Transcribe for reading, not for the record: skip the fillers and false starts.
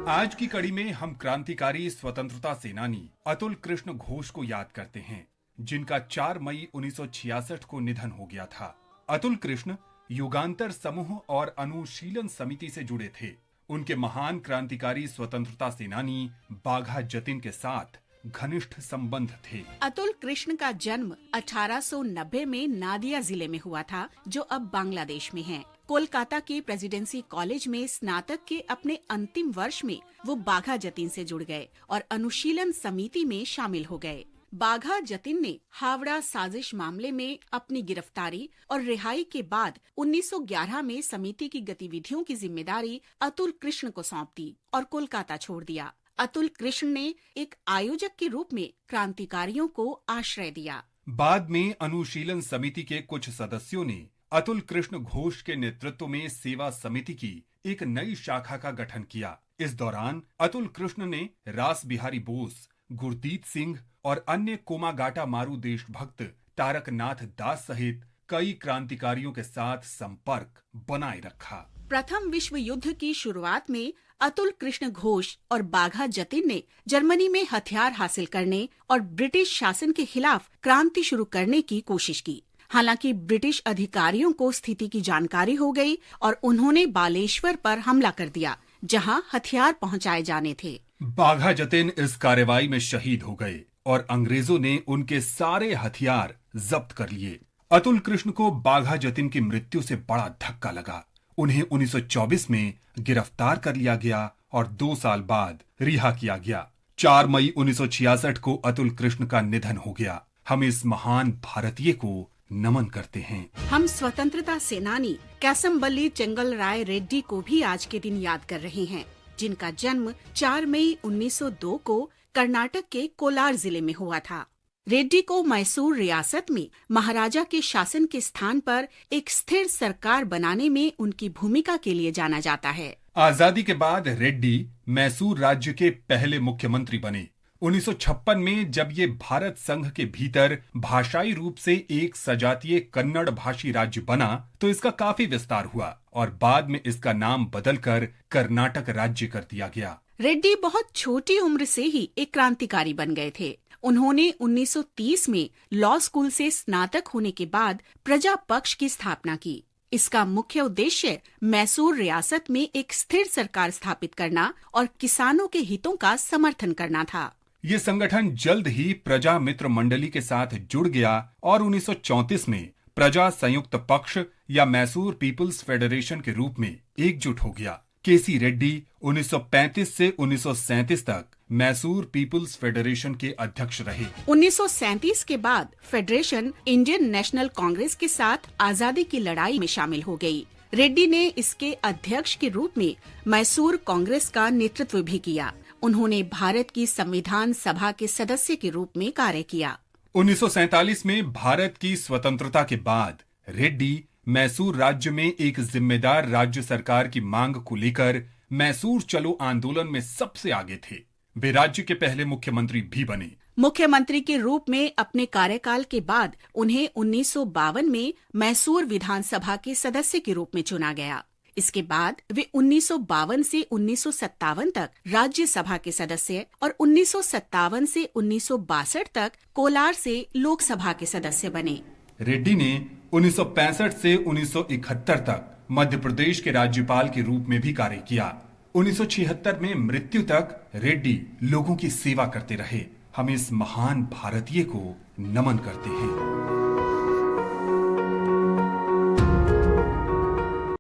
आज की कड़ी में हम क्रांतिकारी स्वतंत्रता सेनानी अतुल कृष्ण घोष को याद करते हैं, जिनका 4 मई 1966 को निधन हो गया था। अतुल कृष्ण युगांतर समूह और अनुशीलन समिति से जुड़े थे। उनके महान क्रांतिकारी स्वतंत्रता सेनानी बाघा जतिन के साथ घनिष्ठ संबंध थे। अतुल कृष्ण का जन्म 1890 में नादिया जिले में हुआ था, जो अब बांग्लादेश में है। कोलकाता के प्रेसिडेंसी कॉलेज में स्नातक के अपने अंतिम वर्ष में वो बाघा जतिन से जुड़ गए और अनुशीलन समिति में शामिल हो गए। बाघा जतिन ने हावड़ा साजिश मामले में अपनी गिरफ्तारी और रिहाई के बाद 1911 में समिति की गतिविधियों की जिम्मेदारी अतुल कृष्ण को सौंप दी और कोलकाता छोड़ दिया। अतुल कृष्ण ने एक आयोजक के रूप में क्रांतिकारियों को आश्रय दिया। बाद में अनुशीलन समिति के कुछ सदस्यों ने अतुल कृष्ण घोष के नेतृत्व में सेवा समिति की एक नई शाखा का गठन किया। इस दौरान अतुल कृष्ण ने रास बिहारी बोस, गुरदीत सिंह और अन्य कोमागाटा मारू देशभक्त तारक नाथ दास सहित कई क्रांतिकारियों के साथ संपर्क बनाए रखा। प्रथम विश्व युद्ध की शुरुआत में अतुल कृष्ण घोष और बाघा जतिन ने जर्मनी में हथियार हासिल करने और ब्रिटिश शासन के खिलाफ क्रांति शुरू करने की कोशिश की। हालांकि ब्रिटिश अधिकारियों को स्थिति की जानकारी हो गई और उन्होंने बालेश्वर पर हमला कर दिया, जहां हथियार पहुंचाए जाने थे। बाघा जतिन इस कार्रवाई में शहीद हो गए और अंग्रेजों ने उनके सारे हथियार जब्त कर लिए। अतुल कृष्ण को बाघा जतिन की मृत्यु से बड़ा धक्का लगा। उन्हें 1924 में गिरफ्तार कर लिया गया और 2 साल बाद रिहा किया गया। 4 मई 1966 को अतुल कृष्ण का निधन हो गया। हम इस महान भारतीय को नमन करते हैं। हम स्वतंत्रता सेनानी कैसमबल्ली चेंगल राय रेड्डी को भी आज के दिन याद कर रहे हैं, जिनका जन्म 4 मई 1902 को कर्नाटक के कोलार जिले में हुआ था। रेड्डी को मैसूर रियासत में महाराजा के शासन के स्थान पर एक स्थिर सरकार बनाने में उनकी भूमिका के लिए जाना जाता है। आजादी के बाद रेड्डी मैसूर राज्य के पहले मुख्यमंत्री बने। 1956 में जब ये भारत संघ के भीतर भाषाई रूप से एक सजातीय कन्नड़ भाषी राज्य बना, तो इसका काफी विस्तार हुआ और बाद में इसका नाम बदलकर कर्नाटक राज्य कर दिया गया। रेड्डी बहुत छोटी उम्र से ही एक क्रांतिकारी बन गए थे। उन्होंने 1930 में लॉ स्कूल से स्नातक होने के बाद प्रजा पक्ष की स्थापना की। इसका मुख्य उद्देश्य मैसूर रियासत में एक स्थिर सरकार स्थापित करना और किसानों के हितों का समर्थन करना था। ये संगठन जल्द ही प्रजा मित्र मंडली के साथ जुड़ गया और 1934 में प्रजा संयुक्त पक्ष या मैसूर पीपल्स फेडरेशन के रूप में एकजुट हो गया। केसी रेड्डी 1935 से 1937 तक मैसूर पीपल्स फेडरेशन के अध्यक्ष रहे। 1937 के बाद फेडरेशन इंडियन नेशनल कांग्रेस के साथ आजादी की लड़ाई में शामिल हो गई। रेड्डी ने इसके अध्यक्ष के रूप में मैसूर कांग्रेस का नेतृत्व भी किया। उन्होंने भारत की संविधान सभा के सदस्य के रूप में कार्य किया। 1947 में भारत की स्वतंत्रता के बाद रेड्डी मैसूर राज्य में एक जिम्मेदार राज्य सरकार की मांग को लेकर मैसूर चलो आंदोलन में सबसे आगे थे। वे राज्य के पहले मुख्यमंत्री भी बने। मुख्यमंत्री के रूप में अपने कार्यकाल के बाद उन्हें 1952 में मैसूर विधानसभा के सदस्य के रूप में चुना गया। इसके बाद वे 1952 से 1957 तक राज्यसभा के सदस्य और 1957 से 1962 तक कोलार से लोकसभा के सदस्य बने। रेड्डी ने 1965 से 1971 तक मध्य प्रदेश के राज्यपाल के रूप में भी कार्य किया। 1976 में मृत्यु तक रेड्डी लोगों की सेवा करते रहे। हम इस महान भारतीय को नमन करते हैं।